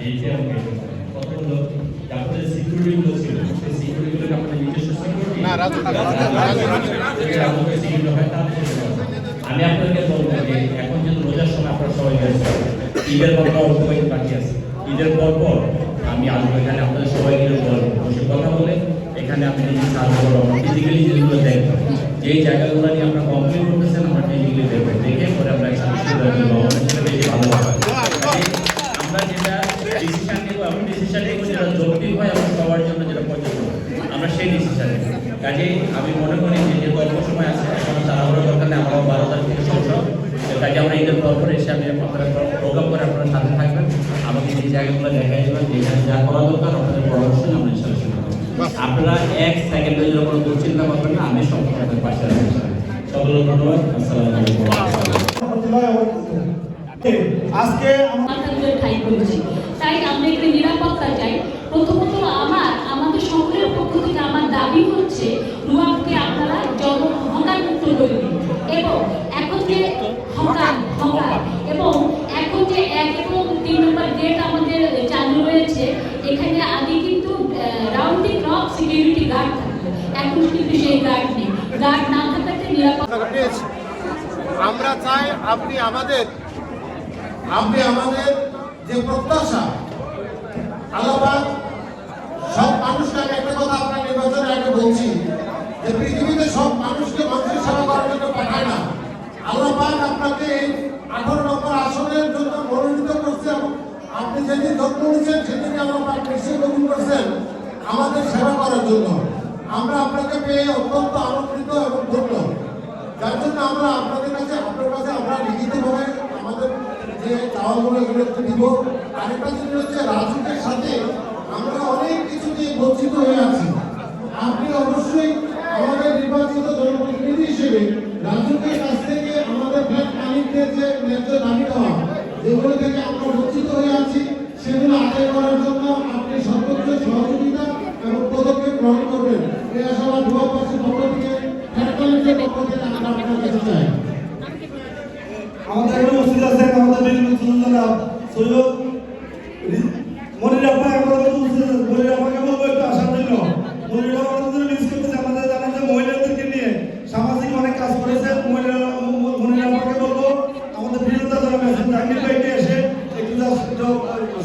এইটা আমাকে কত হলো আপনাদের সিকিউরিটিগুলো ছিল সেই সিকিউরিটিগুলোকে আপনাদের নিজস্ব সিকিউরিটি না রাজু সিকিউরিটি হয় তাহলে আমি আপনাদেরকে বলবো যে এখন যেহেতু রোজার সময় আপনারা সবাই ব্যস্ত ঈদের পর অল্প কয়েকদিন বাকি আছে ঈদের পর আমি আসবো এখানে আপনাদের সবাই মিলে বলবো বসে কথা বলে এখানে আপনি নিজে সাহায্য করবো ফিজিক্যালি যেগুলো দেখবেন যেই জায়গাগুলো নিয়ে আপনারা কমপ্লেন করতেছেন আমরা ফিজিক্যালি দেখবেন দেখে পরে আমরা একসাথে বেশি ভালো হবে আমরা যেটা ডিসিশন নেব এবং ডিসিশন নেব যেটা যৌক্তিক হয় এবং সবার জন্য যেটা পছন্দ আমরা সেই ডিসিশন নেব কাজেই আমি মনে করি যে অল্প সময় আছে এখন তাড়াহুড়ো দরকার নেই আমরা 12 থেকে 16 কাজে আমরা ঈদের পর এসে আমি আপনারা প্রোগ্রাম করে আপনারা সাথে থাকবেন আমাকে এই জায়গাগুলো দেখাই দেবেন যেখানে যা করা দরকার আপনাদের পরামর্শ আমরা ইনশাআল্লাহ আপনারা এক সেকেন্ডের জন্য কোনো দুশ্চিন্তা করবেন না আমি সব আপনাদের পাশে আছি সকলকে ধন্যবাদ আসসালামু আলাইকুম আজকে আমাদের ঠাই করেছি তাই আমরা একটু নিরাপত্তা চাই প্রথমত আমাদের সকলের পক্ষ থেকে আমার দাবি হচ্ছে রুয়াবকে আপনারা হকার মুক্ত করে দিন এবং এখন যে হকার এবং এখন যে 1 এবং 3 নম্বর গেট আমাদের চালু রয়েছে এখানে আগে কিন্তু round the clock security guard থাকতো এখন কিন্তু সেই গার্ড নেই গার্ড না থাকাতে নিরাপত্তা আমরা চাই আপনি আমাদের যে প্রত্যাশা আল্লাহ সব মানুষকে একটা কথা আপনার নির্বাচনের আগে বলছি যে পৃথিবীতে সব মানুষকে মানুষের সেবা করার জন্য পাঠায় না আল্লাহ আপনাকে 18 নম্বর আসনের জন্য মনোনীত করছে এবং আপনি যেদিন যত্ন নিচ্ছেন সেদিনই আল্লাহ নিশ্চয় কবুল করছেন আমাদের সেবা করার জন্য আমরা আপনাকে পেয়ে অত্যন্ত আনন্দিত এবং ধন্য যার জন্য আমরা আপনার কাছে আমরা লিখিতভাবে আমাদের যে চাওয়াগুলো এগুলো একটু দিব আরেকটা জিনিস হচ্ছে রাজুকের সাথে আমরা অনেক কিছু নিয়ে বঞ্চিত হয়ে আছি আপনি অবশ্যই আমাদের নির্বাচিত জনপ্রতিনিধি হিসেবে রাজুকের কাছ থেকে আমাদের ব্যাংক মালিকদের যে ন্যায্য দাবি দেওয়া যেগুলো থেকে আমরা বঞ্চিত হয়ে আছি সেগুলো আদায় করার জন্য আপনি সর্বোচ্চ সহযোগিতা এবং পদক্ষেপ গ্রহণ করবেন এই আশাবাদ ধোয়াপাশের পক্ষ থেকে ব্যাংক মালিকদের পক্ষ থেকে আমরা আপনার কাছে চাই আমাদের এখানে উপস্থিত আছেন আমাদের সৈয়দ মনির আপা মনির আপাকে বলবো একটু আসার জন্য মনির আপা আমাদের মিস করতেছে আমাদের জানেন যে মহিলাদেরকে নিয়ে সামাজিক অনেক কাজ করেছেন মনির আপাকে বলবো আমাদের প্রিয়তা যারা মেসেজ জাহাঙ্গীর ভাইকে এসে একটু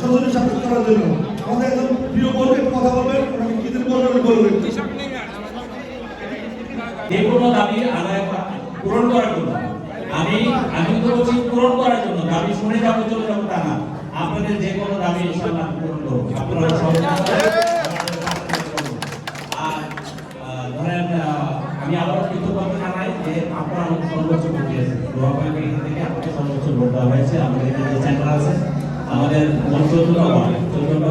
সজনী সাক্ষাৎ করার জন্য আমাদের একজন প্রিয় বলবে একটু কথা বলবেন ওনাকে কি দিন বলবেন যে কোনো দাবি আদায় পূরণ করার জন্য আমি তো বলছি পূরণ করার জন্য দাবি শুনে যাবো চলে যাবো তা না আপনাদের যে কোনো দাবি ইনশাআল্লাহ পূরণ করব আপনারা সবাই আর ধরেন আমি আবার কৃতজ্ঞতা জানাই যে আপনারা আমাকে সর্বোচ্চ ভোট দিয়েছেন দোয়া করেন এখান থেকে আপনাকে সর্বোচ্চ ভোট দেওয়া হয়েছে আমাদের এখানে যে সেন্টার আছে আমাদের 14টা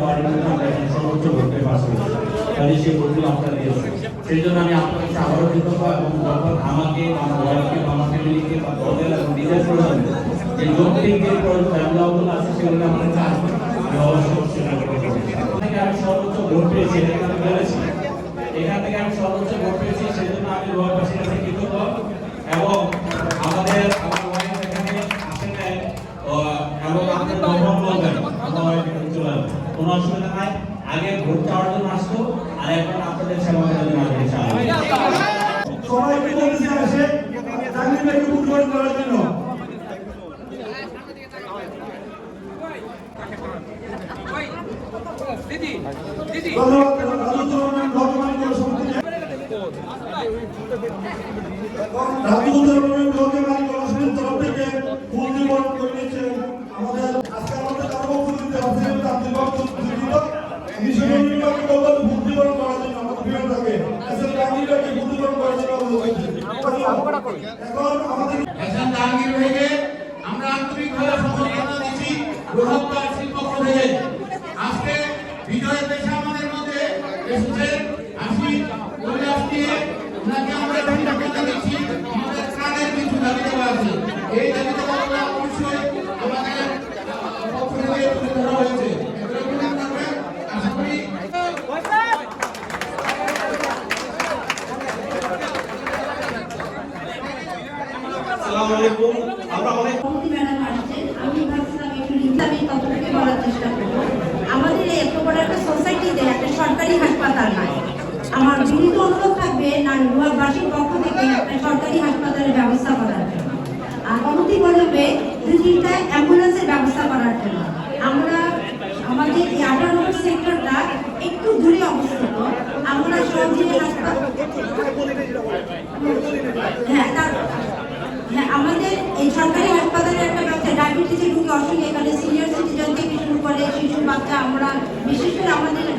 ওয়ার্ডের মধ্যে আমরা এখানে সর্বোচ্চ ভোট পেয়ে পাস করেছি তাহলে সেই ভোটগুলো আপনারা দিয়েছেন সেই জন্য আমি আপনার কাছে আবারও কৃতজ্ঞ এবং যখন আমাকে আমার ওয়াইফকে আমার ফ্যামিলিকে বা দলের এবং নিজের প্রয়োজন যে যৌক্তিক যে ফ্যামিলিগুলো আছে সেগুলো আমাদের কাছে আসবে আমি অবশ্যই সেটা থেকে আমি সর্বোচ্চ ভোট পেয়েছি এটা আমি বলেছি এখান থেকে আমি সর্বোচ্চ ভোট পেয়েছি সেই জন্য আমি রোয়াবাসীর কাছে কৃতজ্ঞ এবং আমার ওয়াইফ এখানে আসে নাই এবং আপনার নবম বলবেন আমার ওয়াইফ এখানে চলে আসবে কোনো অসুবিধা নাই আগে ভোট চাওয়ার জন্য আসতো আর এখন আপনাদের সেবা করার জন্য আসবে সবাই বলতেছে আসে জাহাঙ্গীর ভাইকে উদ্বোধন করার জন্য আমরা আন্তরিকভাবে সমর্থন দিচ্ছি বৃহত্তর শিল্পক্ষ থেকে আজকে বিজয়ের দেশে আমাদের মধ্যে এসেছে আসি কৈলাস দিয়ে ওনাকে আমরা ধন্যবাদ দিচ্ছি আমাদের প্রাণের কিছু দাবি দেওয়া আছে এই দাবি দেওয়াগুলো অবশ্যই আমাদের পক্ষ থেকে তুলে ধরা হয়েছে আশা করি আসসালামু আলাইকুম আমরা অনেক ম্যাডাম আসছেন আমি ভাবছিলাম একটু ইসলামিক কথাটাকে বলার চেষ্টা করব আমরা বিশেষ করে আমাদের যে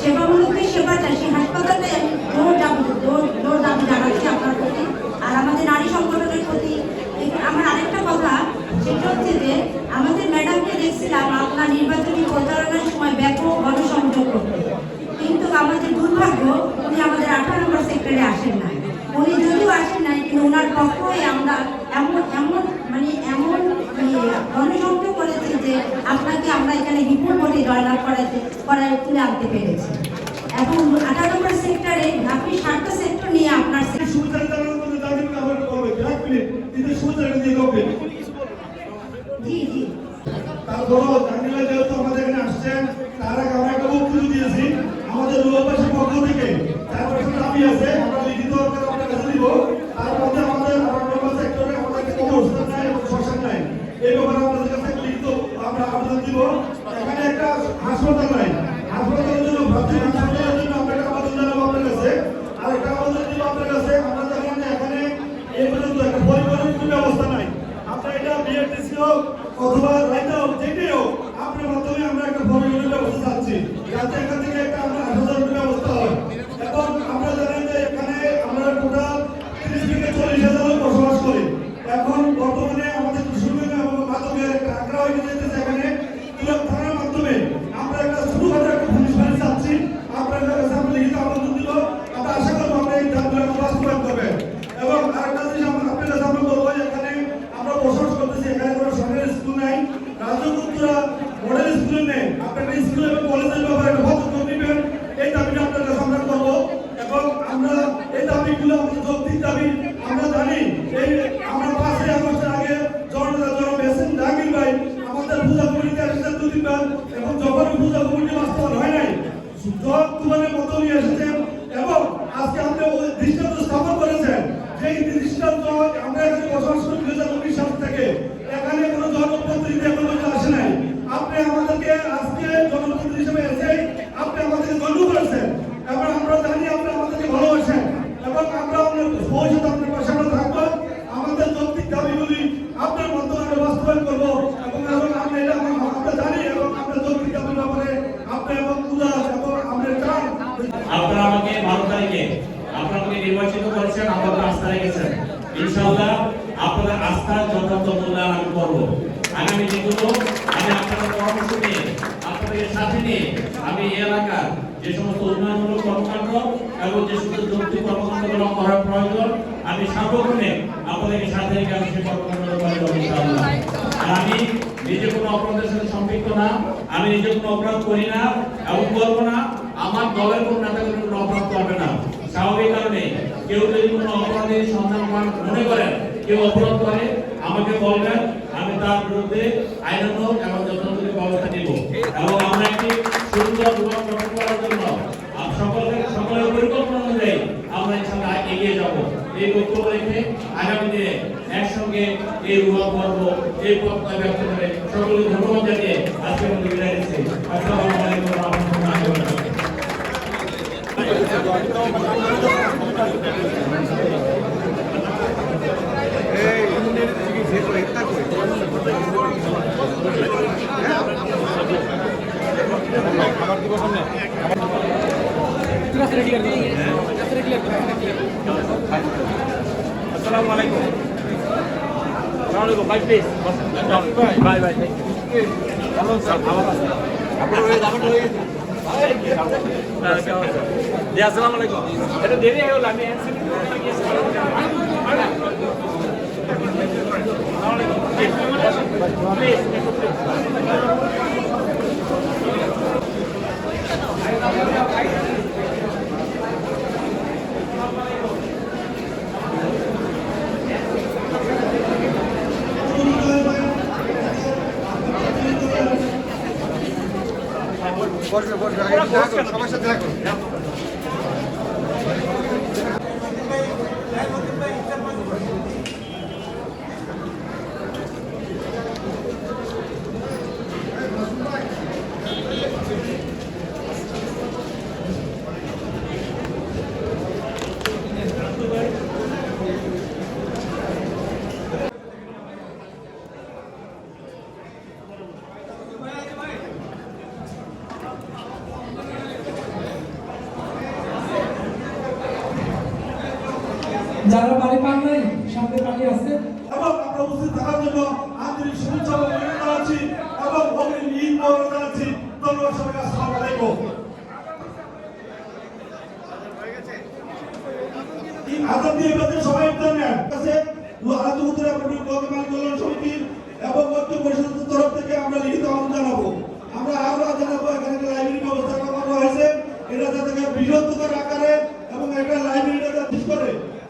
সেবামূলক যে সেবাটা সেই হাসপাতালে আমি জোর দাবি জানাচ্ছি আপনার প্রতি আর আমাদের নারী সংগঠনের প্রতি। আমার আরেকটা কথা সেটা হচ্ছে যে আমাদের ম্যাডামকে দেখছিলাম আপনার নির্বাচনী প্রচারণার সময় ব্যাপক গণসংযোগ করতে, কিন্তু আমাদের দুর্ভাগ্য উনি আমাদের 18 নম্বর সেক্টরে আসেন নাই। উনি যদিও আসেন নাই কিন্তু ওনার পক্ষে আমরা এমন গণসংযোগ করেছি যে আপনাকে আমরা এখানে বিপুল ভোটে জয়লাভ করায় তুলে আনতে পেরেছি। এখন 18 নম্বর সেক্টরে আপনি 7টা সেক্টর নিয়ে আপনার জি জি তারপরও জানিলা যেহেতু আমাদের এখানে আসছেন, তার আগে আমরা একটা বক্তব্য দিয়েছি আমাদের রূপবাসীর পক্ষ থেকে 4% দাবি আছে, আমরা লিখিত আকারে আপনার কাছে দিব। তার মধ্যে আমাদের রূপবাসী সেক্টরে আমাদের একটা কর্মসূচি নাই এবং শ্মশান নাই, এই ব্যাপারে আমাদের কাছে লিখিত আমরা আবেদন দিব। এখানে একটা হাসপাতাল নাই, হাসপাতালের জন্য ভর্তি হাসপাতালের জন্য আমরা একটা আবেদন জানাবো আপনার কাছে। আর একটা আবেদন দিব আপনার কাছে, আমরা দেখলাম যে এখানে এই পর্যন্ত একটা পরিবহনের কোনো ব্যবস্থা নাই। আপনার এটা বিআরটিসি হোক অথবা রাইতা হোক যেটাই হোক, আপনার মাধ্যমে আমরা একটা পরিবহনের ব্যবস্থা চাচ্ছি, যাতে এখান থেকে একটা আমরা হাসপাতালের ব্যবস্থা হয়। এবং আমরা জানেন যে এখানে আমরা টোটাল 30 থেকে 40,000 লোক বসবাস করি। এখন বর্তমানে আমাদের কিশোরগঞ্জ এবং মাদকের একটা আগ্রহ হয়ে যেতেছে। এখানে তুরাগ থানার মাধ্যমে আমরা একটা ছোটখাটো একটা পুলিশ বাড়ি চাচ্ছি, আপনার কাছে আমরা লিখিত আবেদন দিব। আমরা আশা করবো আমরা এই দাবিগুলো বাস্তবায়ন করবেন। এবং আরেকটা জিনিস আপনার কাছে আমরা বলবো, এখানে আমরা বসবাস করতেছি, এখানে কোনো সরকারি স্কুল নাই, রাজপুত্রা মডেল স্কুল নেই। আপনার স্কুল এবং কলেজের ব্যাপারে একটা পদক্ষেপ নেবেন, এই দাবিটা আপনার কাছে আমরা করবো। এবং আমরা এই দাবিগুলো আমাদের যৌক্তিক দাবি। আমরা জানি এই আমরা 5 আগস্টের আগে জননেতা এসেন জাহাঙ্গীর ভাই আমাদের পূজা কমিটিতে এসেছেন 2 দিন এবং যখন পূজা কমিটি বাস্তবায়ন হয় নাই জগ তুমানের মতো নিয়ে এসেছেন এবং আজকে আপনি ওই দৃষ্টান্ত স্থাপন করেছেন। যেই দৃষ্টান্ত আমরা এখানে বসবাস করি 2019 সাল থেকে, এখানে কোনো জনপ্রতিনিধি এখন পর্যন্ত আসে নাই। আপনি আমাদেরকে আজকে জনপ্রতিনিধি হিসেবে এসে আপনি আমাদেরকে গণ্য করেছেন এবং আমরা জানি আপনি আমাদেরকে ভালোবাসেন এবং আমরা ভবিষ্যতে আপনার পাশে আমরা থাকবো। আমাদের যৌক্তিক দাবিগুলি আপনার মাধ্যমে আমরা বাস্তবায়ন করবো এবং আমরা এটা আমরা জানি এবং আমরা যৌক্তিক দাবির ব্যাপারে আপনি এবং উদাস এবং আমরা চান আপনারা আমাকে 12 তারিখে আপনারা আমাকে নির্বাচিত করেছেন, আমাদের আস্থা রেখেছেন। ইনশাআল্লাহ আপনাদের আস্থার যথার্থ মূল্যায়ন আমি করব। আগামী দিনগুলো আমি আপনাদের পরামর্শ নিয়ে আপনাদের সাথে নিয়ে আমি এই এলাকার যে সমস্ত উন্নয়নমূলক কর্মকাণ্ড এবং যে সমস্ত যৌক্তিক কর্মকাণ্ডগুলো করার প্রয়োজন আমি সার্বক্ষণে আপনাদেরকে সাথে রেখে আমি সেই কর্মকাণ্ডগুলো করব ইনশাআল্লাহ। আর আমি নিজে কোনো অপরাধের সাথে সম্পৃক্ত না, আমি নিজে কোনো অপরাধ করি না এবং করবো না। আমার দলের কোনো নেতা কোনো অপরাধ করবে না। স্বাভাবিক কারণে কেউ যদি কোনো অপরাধের সন্ধান মনে করেন, কেউ অপরাধ করে আমাকে বলবেন, আমি তার বিরুদ্ধে আইনানুগ এবং যথাযথ ব্যবস্থা নিব। এবং আমরা একটি সুন্দর রূপ গঠন করার জন্য সকলের পরিকল্পনা অনুযায়ী আমরা ইনশাআল্লাহ এগিয়ে যাব। এই বক্তব্য রেখে আগামী দিনে একসঙ্গে এই রূপ করব, এই পথটা ব্যক্ত করে সকলকে ধন্যবাদ জানিয়ে আজকে আমাদের বিদায় দিচ্ছি। আসসালামু আলাইকুম ওয়া রাহমাতুল্লাহি ওয়া বারাকাতুহু। আসসালামু আলাইকুম। ভাই প্লিজ বাই বাই। ভালো স্যার, ভালো আছেন? জি আসসালামু আলাইকুম। এটা দেরি হয়ে গেল, আমি সবার সাথে দেখা করুন। যারা বাড়ি পান নাই সামনে পানি আছে। এবং আমরা উপস্থিত থাকার জন্য আন্তরিক শুভেচ্ছা ও অভিনন্দন জানাচ্ছি এবং অগ্রিম ঈদ মোবারক জানাচ্ছি। ধন্যবাদ সবাইকে। আসসালামু আলাইকুম। আজাদ দিয়ে বেঁচে সবাই জানেন কাছে আলাদা আপনি গতকাল কল্যাণ সমিতি এবং ঐক্য পরিষদের তরফ থেকে আমরা লিখিত আহ্বান জানাবো। আমরা আরো জানাবো এখানে একটা লাইব্রেরি ব্যবস্থা করা হয়েছে, এটা যাতে বৃহত্তর আকারে এবং একটা লাইব্রেরিটা বিশেষ করে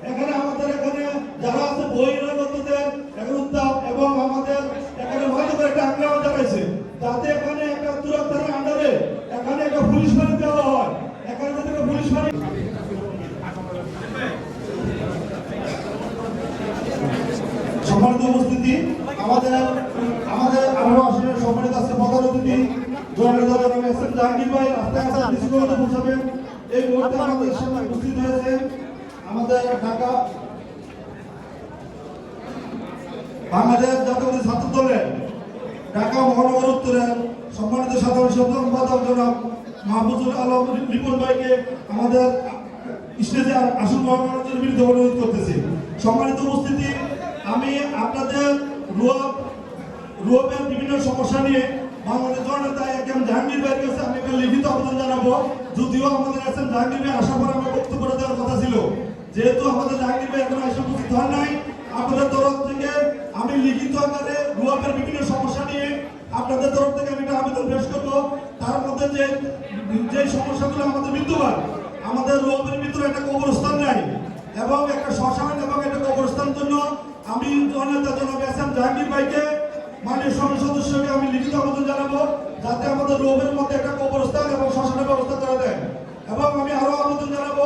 এখানে আমাদের এখানে যারা আছে বইয়ের মধ্যে এখন উদ্যাপ এবং আমাদের এখানে হয়তো একটা আগ্রহ জানাইছে যাতে এখানে একটা তুরন্ত থানার আন্ডারে এখানে একটা পুলিশ বাড়ি দেওয়া হয়। এখানে যাতে পুলিশ বাড়ি সম্মানিত উপস্থিতি, আমাদের 18 আসনের সম্মানিত আজকে প্রধান অতিথি জয়েন্ট দলের এস এম জাহাঙ্গীর ভাই রাস্তায় পৌঁছাবেন। এই মুহূর্তে আমাদের সামনে উপস্থিত হয়েছে আমাদের ঢাকা বাংলাদেশ জাতীয় ছাত্র দলের ঢাকা মহানগর উত্তরের সম্মানিত সাধারণ সম্পাদক জনাব মাহফুজুল আলম রিপন ভাইকে আমাদের স্টেজে আসন গ্রহণ করার জন্য বিনীত অনুরোধ করতেছি। সম্মানিত উপস্থিতি, আমি আপনাদের রুয়াবের বিভিন্ন সমস্যা নিয়ে বাংলাদেশ জনতা এম জাহাঙ্গীর ভাইয়ের কাছে আমি একটা লিখিত আবেদন জানাবো। যদিও আমাদের এস এম জাহাঙ্গীর ভাই আসার পর আমরা বক্তব্য দেওয়ার কথা ছিল, যেহেতু আমাদের জাহাঙ্গীর ভাই এখন এসে উপস্থিত হন নাই, আপনাদের তরফ থেকে আমি লিখিত আকারে রুয়াবের বিভিন্ন সমস্যা নিয়ে আপনাদের তরফ থেকে আমি একটা আবেদন পেশ করবো। তার মধ্যে যে সমস্যাগুলো আমাদের বিদ্যমান, আমাদের রুয়াবের ভিতরে একটা কবরস্থান নাই এবং একটা শ্মশান এবং একটা কবরস্থানের জন্য আমি জনতা জনাব এস এম জাহাঙ্গীর ভাইকে মাননীয় সংসদ সদস্যকে আমি লিখিত আবেদন জানাবো যাতে আমাদের রোগের মধ্যে একটা কবরস্থান এবং শ্মশানের ব্যবস্থা করে দেয়। এবং আমি আরো আবেদন জানাবো,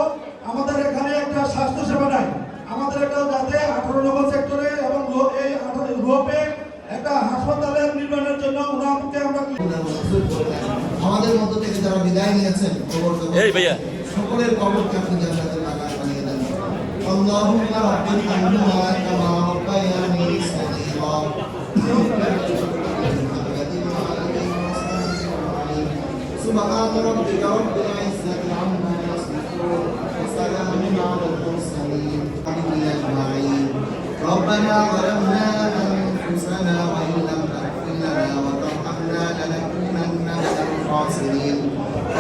আমাদের এখানে একটা স্বাস্থ্য সেবা নাই, আমাদের একটা যাতে 18 নম্বর সেক্টরে এবং এই রোপে একটা হাসপাতালের নির্মাণের জন্য ওনাকে আমরা আমাদের মধ্য থেকে যারা বিদায় নিয়েছেন সকলের কবরকে আপনি জান্নাতের বাগান বানিয়ে দেন। আল্লাহুম্মা রাব্বিরহামহুমা কামা রাব্বায়ানি সগীরা। سبحان ربك رب العزة عما يصفون وسلام على المرسلين أجمعين. ربنا ظلمنا أنفسنا وإن لم تغفر لنا وترحمنا لنكونن من الخاسرين.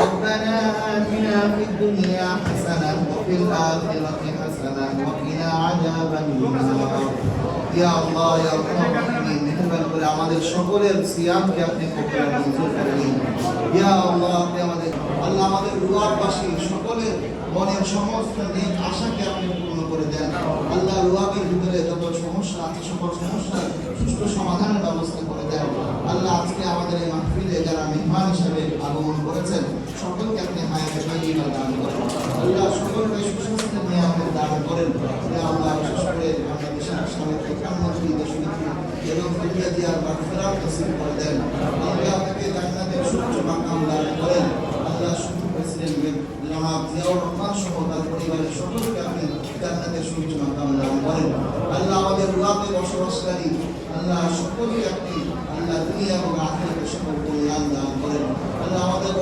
ربنا آتنا في الدنيا حسنة وفي الآخرة حسنة وقنا عذاب النار. يا الله يا أرحم الراحمين, মেহেরবানি করে আমাদের সকলের সিয়ামকে আপনি কবুল মঞ্জুর করে নিন। ইয়া আল্লাহ, আপনি আমাদের রুয়াববাসী সকলের মনের সমস্ত নেক আশাকে আপনি পূর্ণ করে দেন। আল্লাহ, রুয়াবের ভিতরে যত সমস্যা আছে সকল সমস্যার সুষ্ঠু সমাধানের ব্যবস্থা করে দেন। আল্লাহ, আজকে আমাদের এই মাহফিলে যারা মেহমান হিসাবে আগমন করেছেন সকলকে আপনি হায়াতে তাইয়্যিবা দান করেন। আল্লাহ, সকলকে সুস্বাস্থ্য নিয়ামত দান করেন। ইয়া আল্লাহ, বিশেষ করে বাংলাদেশের সাবেক প্রধানমন্ত্রী দেশনেত্রী এবং খালেদা জিয়ার মাগফিরাত নসিব করে দেন। আল্লাহ, তাকে জান্নাতের সুউচ্চ মাকাম দান করেন। আল্লাহ, শুধু প্রেসিডেন্ট জনাব জিয়াউর রহমান সহ তার পরিবারের সকলকে আপনি জান্নাতের সুউচ্চ মাকাম দান করেন। আল্লাহ, আমাদের রুয়াবে বসবাসকারী আল্লাহ সকলকে আপনি আল্লাহ দুনিয়া এবং আখিরাতে সকল কল্যাণ দান করেন। আল্লাহ, আমাদের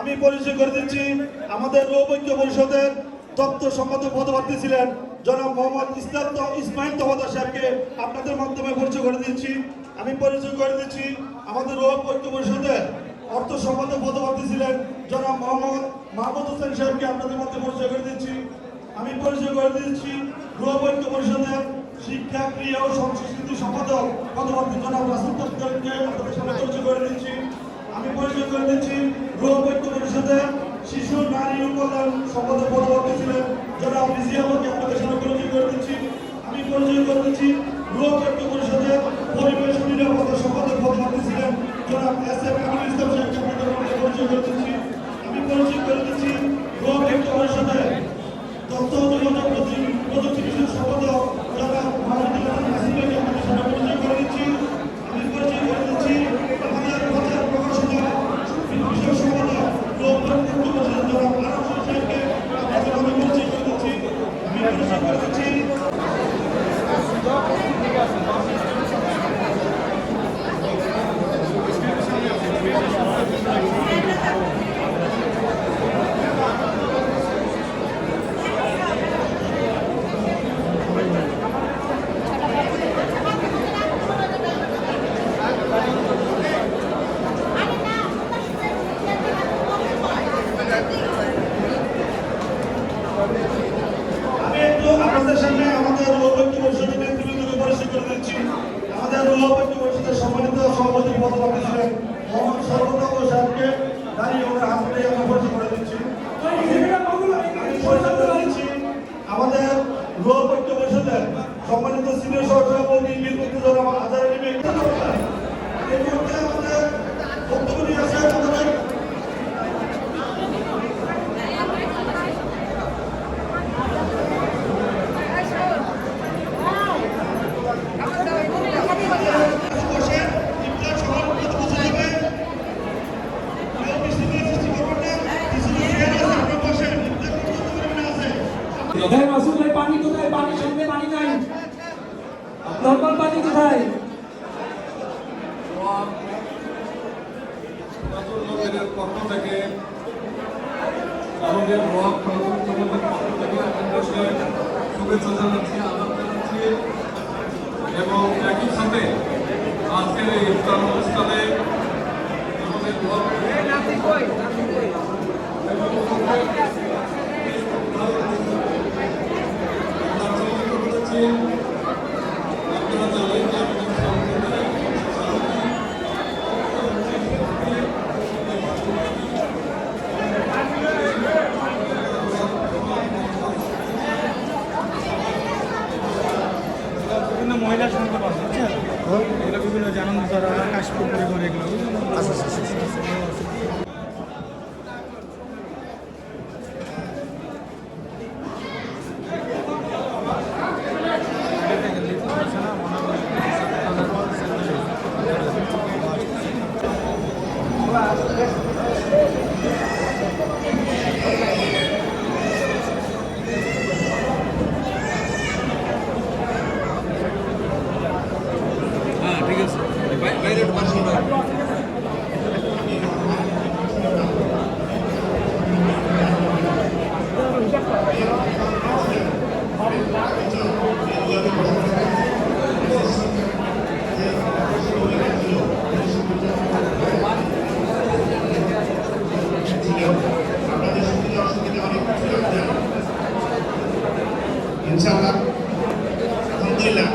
আমি পরিচয় করে দিচ্ছি আমাদের ঐক্য পরিষদের দপ্তর সম্পাদক পদপ্রার্থী ছিলেন জনাব মোহাম্মদ ইসমাইল তহদার সাহেবকে আপনাদের মাধ্যমে পরিচয় করে দিচ্ছি। আমি পরিচয় করে দিচ্ছি আমাদের ঐক্য পরিষদের অর্থ সম্পাদক পদপ্রার্থী ছিলেন জনাব মোহাম্মদ মাহমুদ হোসেন সাহেবকে আপনাদের মধ্যে পরিচয় করে দিচ্ছি। আমি পরিচয় করে দিচ্ছি ঐক্য পরিষদের শিক্ষা ক্রিয়া ও সংস্কৃতি সম্পাদক পদপ্রার্থী জনাব রাসুল তফসিলকে আপনাদের সামনে পরিচয় করে দিচ্ছি। আমি পরিচয় করে দিচ্ছি ঐক্য পরিষদের শিশু নারী ও কল্যাণ সম্পাদক পদপ্রার্থী ছিলেন জনাব রিজিয়াকে আপনাদের সামনে পরিচয় করে দিচ্ছি। আমি পরিচয় করে দিচ্ছি ঐক্য পরিষদের পরিবেশ নিরাপত্তা সম্পাদক পদপ্রার্থী ছিলেন জনাব এস এম আমিনুল ইসলাম সাহেবকে আপনাদের সামনে পরিচয় করে দিচ্ছি। আমি পরিচয় করে দিচ্ছি ঐক্য পরিষদের তথ্য ও যোগাযোগ প্রযুক্তি বিষয়ক সম্পাদক জনাব মাহমুদুল হাসান নাসিরকে আমাদের প্রচার প্রকাশনা বিষয় সমাধান জনাব আরব সাহেবকে আপনাদের আমি পরিচয় করে দিচ্ছি। আমি পরিচয় করে দিচ্ছি। আমি একটু আপনাদের সামনে আমাদের ঐক্য পরিষদের নেতৃবৃন্দকে পরিচয় করে দিচ্ছি। আমাদের ঐক্য পরিষদের সম্মানিত সভাপতি পদপ্রাপ্ত ছিলেন মোহাম্মদ সর্বদত্ত সাহেবকে দাঁড়িয়ে ওনার হাত ধরে আমরা পরিচয় করে দিচ্ছি। আমি পরিচয় করে দিচ্ছি আমাদের ঐক্য পরিষদের সম্মানিত সিনিয়র সহসভাপতি বীরপুত্র জনাব আজহার আলী মেঘ। এই মুহূর্তে আমাদের বক্তব্য নিয়ে আসেন আমাদের হ্যাঁ মাসুদ ভাই, পানি কোথায়? পানির সামনে পানি নাই, নর্মাল পানি কোথায়? পক্ষ থেকে আমাদের ব্লক কমিটির পক্ষ থেকে আপনাদেরকে শুভেচ্ছা জানাচ্ছি, আদাব জানাচ্ছি এবং একই সাথে আজকের এই ইফতার অনুষ্ঠানে আমাদের ব্লক আপনারা জানেন যে বিভিন্ন মহিলা সংগঠন আছে, বুঝছেন? এগুলো বিভিন্ন জানান তারা কাশপুর করে এগুলো ঠিক আছে বাইরে ইনশাআল্লাহ আলহামদুলিল্লাহ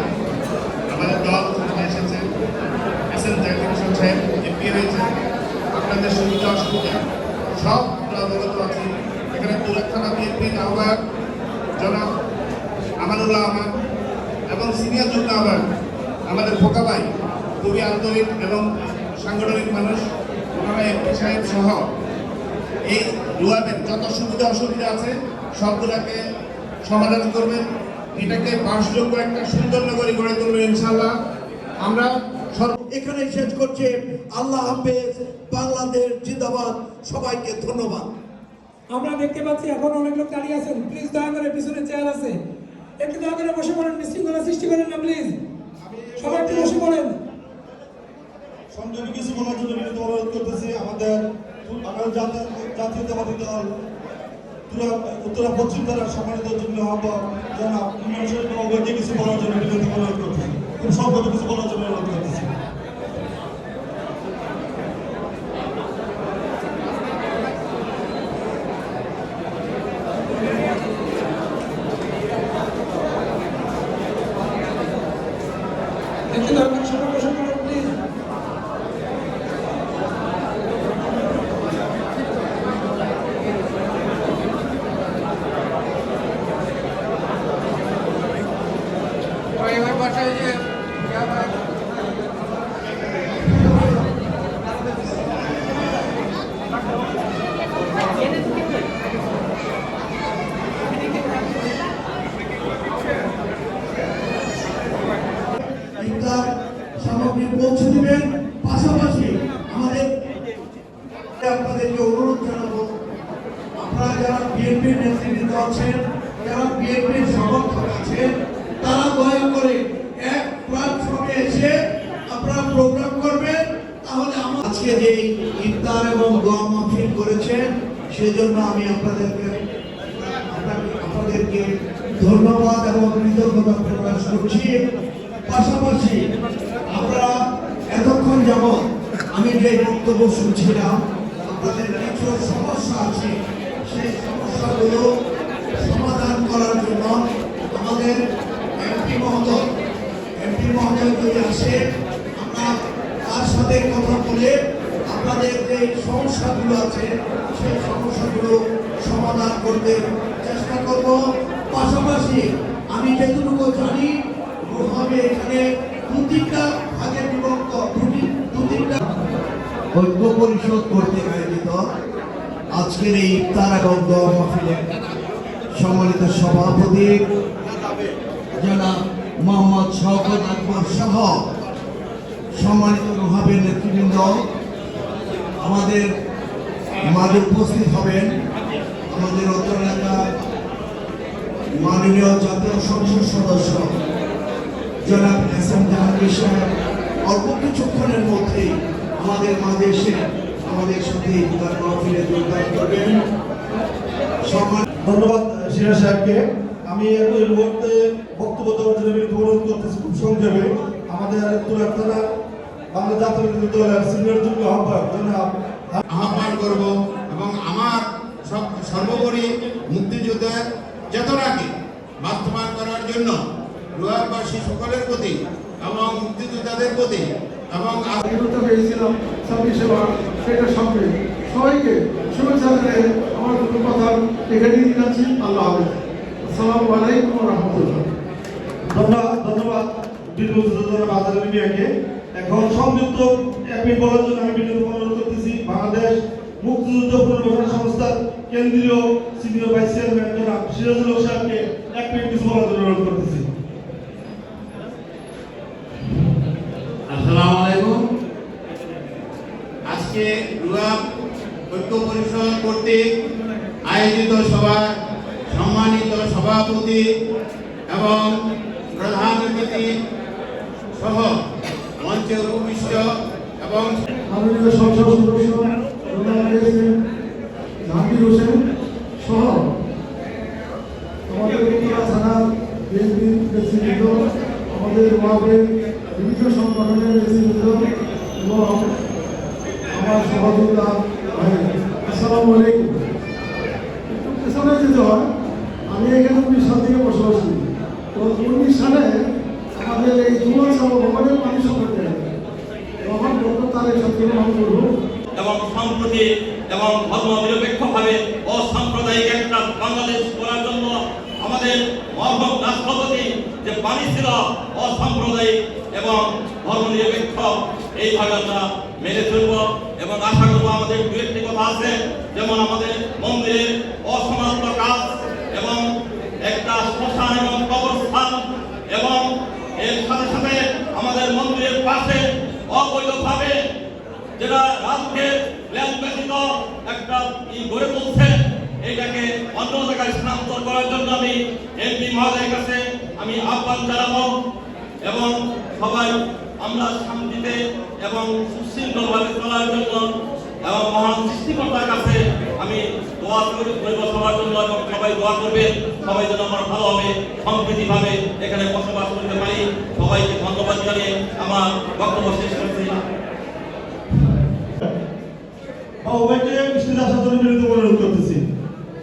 আমাদের দল এসেছে, এসএন জাকির হোসেন সাহেব এমপি হয়েছে। আপনাদের সুবিধা অসুবিধা সব অবগত আছি। এখানে তুরাক থানা বিএনপির আহ্বায়ক জনাব আমানুল্লাহ আহমদ এবং সিনিয়র যুগ্ম আহ্বায়ক আমাদের ফোকা ভাই খুবই আন্তরিক এবং সাংগঠনিক মানুষ। ওনারা এমপি সাহেব সহ এই রুয়াবের যত সুবিধা অসুবিধা আছে সবগুলোকে সমাধান করবেন, এটাকে বাসযোগ্য একটা সুন্দর নগরী গড়ে তুলবেন ইনশাআল্লাহ। আমরা এখানে শেষ করছে। আল্লাহ হাফেজ, বাংলাদেশ জিন্দাবাদ, সবাইকে ধন্যবাদ। আমরা দেখতে পাচ্ছি এখন অনেক লোক দাঁড়িয়ে আছেন, প্লিজ দয়া করে পিছনে চেয়ার আছে, একটু দয়া করে বসে পড়েন, বিশৃঙ্খলা সৃষ্টি করেন না প্লিজ, সবাই একটু বসে পড়েন। সংক্ষেপে কিছু বলার জন্য বিনীত অনুরোধ করতেছি। আমাদের জাতীয়তাবাদী দল উত্তরা পশ্চিম জেলার সম্মানিত যুগ্ম আহ্বায়ক জনাব ইমরান শরীফ বাবুকে কিছু বলার জন্য বিনীত অনুরোধ করতেছি। খুব সংক্ষেপে কিছু বলার জন্য অনুরোধ করতেছি। একটু দয়া করে সবাই বসে পড়েন প্লিজ। বাসায় যে আপনারা যারা বিএনপির নেতৃত্ব আছেন, যারা বিএনপির সমর্থক আছেন, তারা দয়া করে এক প্ল্যাটফর্মে এসে আপনারা প্রোগ্রাম করবেন। তাহলে আজকে যে ইফতার এবং দোয়া মাহফিল করেছেন সেজন্য আমি আপনাদেরকে ধন্যবাদ এবং কৃতজ্ঞতা প্রকাশ করছি। পাশাপাশি আমরা এতক্ষণ যাবৎ আমি যে বক্তব্য শুনছিলাম, আপনাদের কিছু সমস্যা আছে, সেই সমস্যাগুলো সমাধান করার জন্য আমাদের এমপি মহোদয় যদি আসে, আমরা তার সাথে কথা বলে আপনাদের যে সমস্যাগুলো আছে সেই সমস্যাগুলো সমাধান করতে চেষ্টা করব। পাশাপাশি আমি যেটুকু জানি হবে এখানে দু-তিনটা ভাগে বিভক্ত, দু-তিনটা ঐক্য পরিষদ করতে আয়োজিত আজকের এই ইফতার এবং দোয়া মাহফিলের সম্মানিত সভাপতি জনাব মোহাম্মদ শওকত আকবর সহ সম্মানিত রুহাবের নেতৃবৃন্দ আমাদের মাঝে উপস্থিত হবেন। আমাদের অত্র এলাকার মাননীয় জাতীয় সংসদ সদস্য জনাব এস.এম. জাহাঙ্গীর সাহেব অল্প কিছুক্ষণের মধ্যেই আমাদের মাঝে এসে আমাদের সাথে ইফতার মাহফিলে যোগদান করবেন। ধন্যবাদ সিরাজ সাহেবকে। আমি এই মুহূর্তে বক্তব্য দেওয়ার জন্য অনুরোধ করতেছি খুব সংক্ষেপে আমাদের তুরাতলা বাংলা জাতীয় দলের সিনিয়র যুগ্ম আহ্বায়ক জনাব আহ্বান করব এবং আমার সর্বোপরি মুক্তিযুদ্ধের চেতনাকে বাস্তবায়ন করার জন্য রুয়াবাসী সকলের প্রতি এবং মুক্তিযোদ্ধাদের প্রতি এবং পেয়েছিলাম 26শে মার্চ, সেটার সঙ্গে সবাইকে শুভেচ্ছা জানিয়ে আমার দুটো কথা এখানেই যাচ্ছি। আল্লাহ হাফেজ। আসসালামু আলাইকুম ওয়া রাহমাতুল্লাহ। ধন্যবাদ বাজারের মিয়াকে। এখন সংযুক্ত এপি বলার জন্য আমি বিনীত অনুরোধ করতেছি বাংলাদেশ মুক্তিযুদ্ধ পুনর্বাসন সংস্থার কেন্দ্রীয় সিনিয়র ভাইস চেয়ারম্যান জনাব সিরাজুল হক সাহেবকে এক মিনিট কিছু বলার জন্য অনুরোধ করতেছি। আসসালামু আলাইকুম। আজকে রুয়াব ঐক্য পরিষদ কর্তৃক আয়োজিত সভায় সম্মানিত সভাপতি এবং প্রধান অতিথি সহ মঞ্চে উপবিষ্ট এবং মাননীয় সংসদ সদস্য জাহাঙ্গীর হোসেন সহ আমাদের উত্তরা থানার বিএনপি নেতৃবৃন্দ, আমাদের ওয়ার্ডের বিভিন্ন সংগঠনের নেতৃবৃন্দ এবং আমার সহযোগিতা ভাই, আসসালামু আলাইকুম। একটু পেছনে যেতে হয়, আমি এখানে 19 সাল থেকে বসবাস করি। তো 19 সালে আমাদের এই যুবক ভবনের পানি সংকট তখন ডক্টর তারেক রহমান এবং সম্প্রতি এবং ধর্ম নিরপেক্ষভাবে অসাম্প্রদায়িক একটা বাংলাদেশ করার জন্য আমাদের মহান রাষ্ট্রপতি যে বাণী ছিল অসাম্প্রদায়িক এবং ধর্ম নিরপেক্ষ, এইভাবে আমরা মেনে চলব এবং আশা করবো আমাদের দু একটি কথা আছে, যেমন আমাদের মন্দিরের অসমাপ্ত কাজ এবং একটা শ্মশান এবং কবরস্থান এবং এর সাথে সাথে আমাদের মন্দিরের পাশে অবৈধভাবে যেটা রাজকে ল্যান্ড ব্যতীত একটা গড়ে তুলছে, এইটাকে অন্য জায়গায় স্থানান্তর করার জন্য আমি এমপি মহোদয়ের কাছে আমি আহ্বান জানাবো এবং সবাই আমরা শান্তিতে এবং সুশৃঙ্খলভাবে চলার জন্য এবং মহান সৃষ্টিকর্তার কাছে আমি দোয়া করব সবার জন্য এবং সবাই দোয়া করবে, সবাই যেন আমরা ভালোভাবে সম্প্রীতিভাবে এখানে বসবাস করতে পারি। সবাইকে ধন্যবাদ জানিয়ে আমার বক্তব্য শেষ করছি। অনুরোধ করতেছি।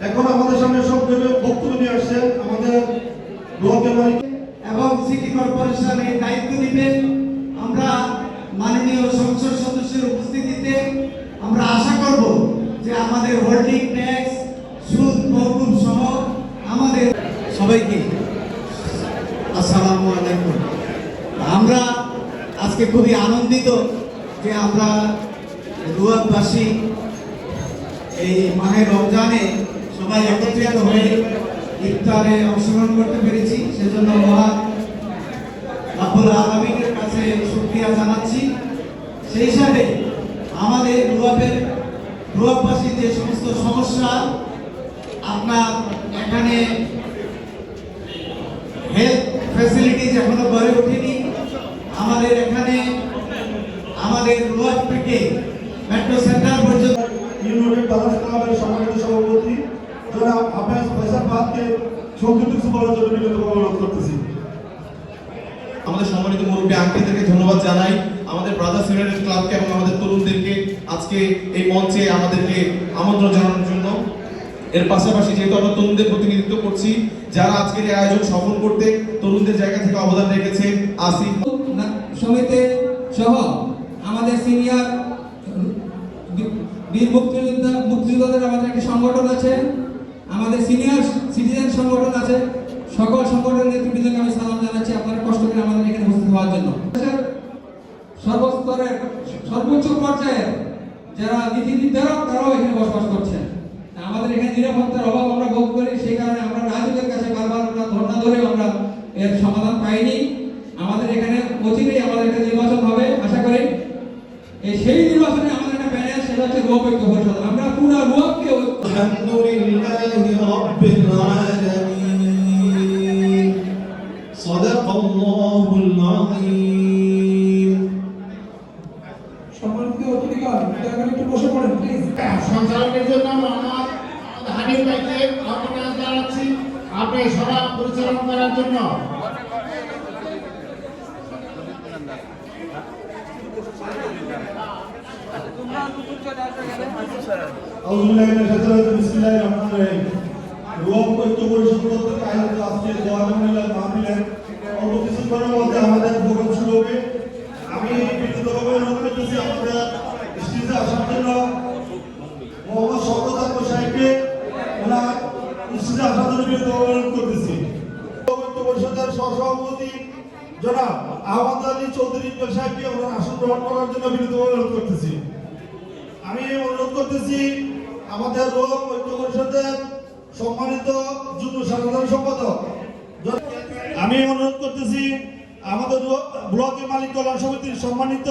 এখন আমাদের সামনে সংক্ষেপে বক্তব্য নিয়ে আসছেন আমাদের এবং সিটি কর্পোরেশনের দায়িত্ব দিবেন। আমরা মাননীয় সংসদ সদস্যের উপস্থিতিতে আমরা আশা করব যে আমাদের হোল্ডিং ট্যাক্স, সুদ, মওকুফ সহ আমাদের সবাইকে আসসালামু আলাইকুম। আমরা আজকে খুবই আনন্দিত যে আমরা রুয়াববাসী এই মাহে রমজানে সবাই একত্রিত হয়ে ইফতারে অংশগ্রহণ করতে পেরেছি, সেজন্য মহান রাব্বুল আলামিনের কাছে শুকরিয়া জানাচ্ছি। সেই সাথে আমাদের রুয়াববাসীর যে সমস্ত সমস্যা আপনার এখানে হেলথ ফ্যাসিলিটিজ এখনো গড়ে ওঠেনি। আমাদের এখানে আমাদের রোয়ারপেটে মেট্রো সেন্টার পর্যন্ত ইউনাইটেড বাংলাদেশ ক্লাবের সম্মানিত সভাপতি জনাব হাফেজ ফয়সাল ফাহাদকে সংক্ষিপ্ত কিছু বলার জন্য বিনীতভাবে অনুরোধ করতেছি। আমাদের সম্মানিত মুরব্বী আঙ্কেলদেরকে ধন্যবাদ জানাই, আমাদের ব্রাদার্স ইউনাইটেড ক্লাবকে এবং আমাদের তরুণদেরকে আজকে এই মঞ্চে আমাদেরকে আমন্ত্রণ জানানোর জন্য। এর পাশাপাশি যেহেতু আমরা তরুণদের প্রতিনিধিত্ব করছি, যারা আজকের এই আয়োজন সফল করতে তরুণদের জায়গা থেকে অবদান রেখেছে, আসিফ সমিতি সহ আমাদের সিনিয়র বীর মুক্তিযোদ্ধাদের আমাদের একটি সংগঠন আছে, আমাদের সিনিয়র সিটিজেন সংগঠন আছে। সকল সংগঠনের নেতৃবৃন্দকে আমি সালাম জানাচ্ছি আপনারা কষ্ট করে আমাদের এখানে উপস্থিত হওয়ার জন্য। সর্বস্তরের সর্বোচ্চ পর্যায়ের যারা নীতি নির্ধারক তারাও এখানে বসবাস করছেন। আমাদের এখানে নিরাপত্তার অভাব আমরা ভোগ করি, সেই কারণে আমরা রাজুকের কাছে বারবার আমরা ধর্ণা ধরে আমরা এর সমাধান পাইনি। আমাদের এখানে অচিরেই আমাদের একটা নির্বাচন হবে আশা করি। সেই নির্বাচনে আমাদের একটা প্যানেল, সেটা হচ্ছে রুয়াব ঐক্য পরিষদ। আমরা পুরো রুয়াবকে আলহামদুলিল্লাহি রাব্বিল আলামিন। সাদাকাল্লাহুল আযীম। সম্মানিত অতিথিগণ, দয়া করে একটু বসে পড়েন প্লিজ। সঞ্চালনের জন্য মোহাম্মদ হানিফ ভাইকে আহ্বান জানাচ্ছি আপনি সভা পরিচালনা করার জন্য। রুয়াব ঐক্য পরিষদ কর্তৃক আয়োজিত আজকের দোয়া মিলাদ মাহফিলের অল্প কিছুক্ষণের মধ্যে আমাদের প্রোগ্রাম শুরু হবে। আমি বিনীতভাবে অনুরোধ করতেছি আমাদের স্টেজে আসার জন্য মোহাম্মদ শওকত আহমদ সাহেবকে ওনার স্টেজে আসার জন্য বিনীতভাবে অনুরোধ করতেছি। ঐক্য পরিষদের সহসভাপতি জনাব আহমদ আলী চৌধুরী সাহেবকে ওনার আসন গ্রহণ করার জন্য বিনীতভাবে অনুরোধ করতেছি। আমি অনুরোধ করতেছি আমাদের রুয়াব ঐক্য পরিষদের সম্মানিত যুগ্ম সাধারণ সম্পাদক, আমি অনুরোধ করতেছি আমাদের ব্লকের মালিক কল্যাণ সমিতির সম্মানিত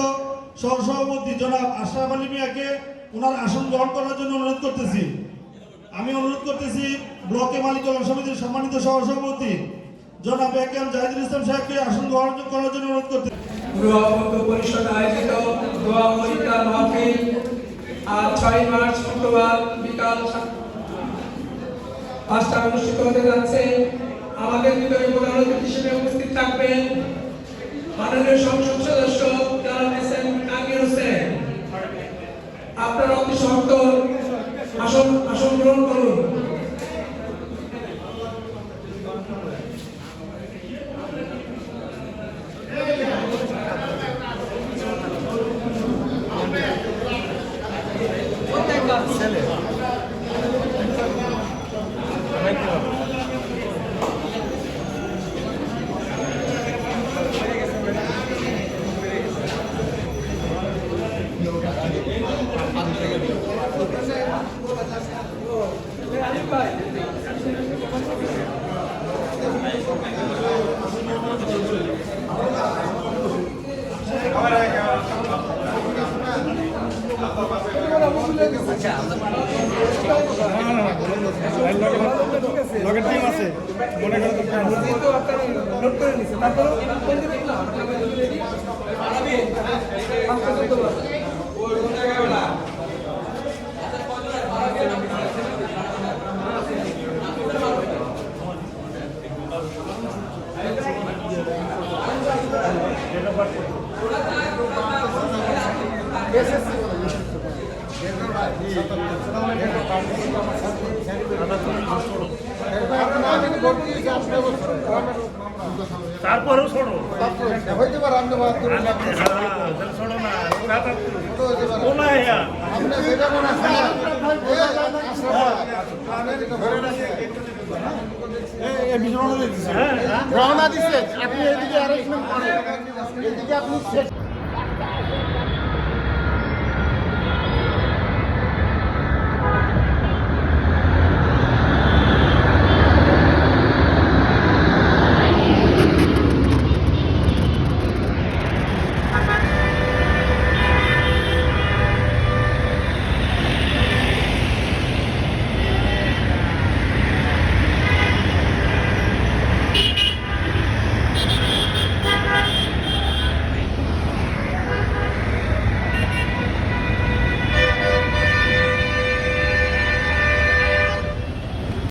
সহসভাপতি জনাব আশরাফ আলী মিয়াকে ওনার আসন গ্রহণ করার জন্য অনুরোধ করতেছি। আমি অনুরোধ করতেছি ব্লকের মালিক কল্যাণ সমিতির সম্মানিত সহসভাপতি জনাব একেএম জাহিদুল ইসলাম সাহেবকে আসন গ্রহণ করার জন্য অনুরোধ করতেছি। রুয়াব ঐক্য পরিষদ আয়োজিত দোয়া ও ইফতার মাহফিল আজ 6 মার্চ শুক্রবার বিকাল 5টায় অনুষ্ঠিত হতে যাচ্ছে। আমাদের ভিতরে প্রধান অতিথি হিসেবে উপস্থিত থাকবেন মাননীয় সংসদ সদস্য জনাব এস.এম. কাকির হোসেন। আপনারা অতি সত্বর আসন গ্রহণ করুন। লগের টিম আছে মনে করেন তো আপনারা নোট করে নিছেন, তারপর তারপরেও ছোড়ো হইতে পারে আমি ছোড়ো না রওনা দিচ্ছে আপনি এদিকে অ্যারেঞ্জমেন্ট করেন, এদিকে আপনি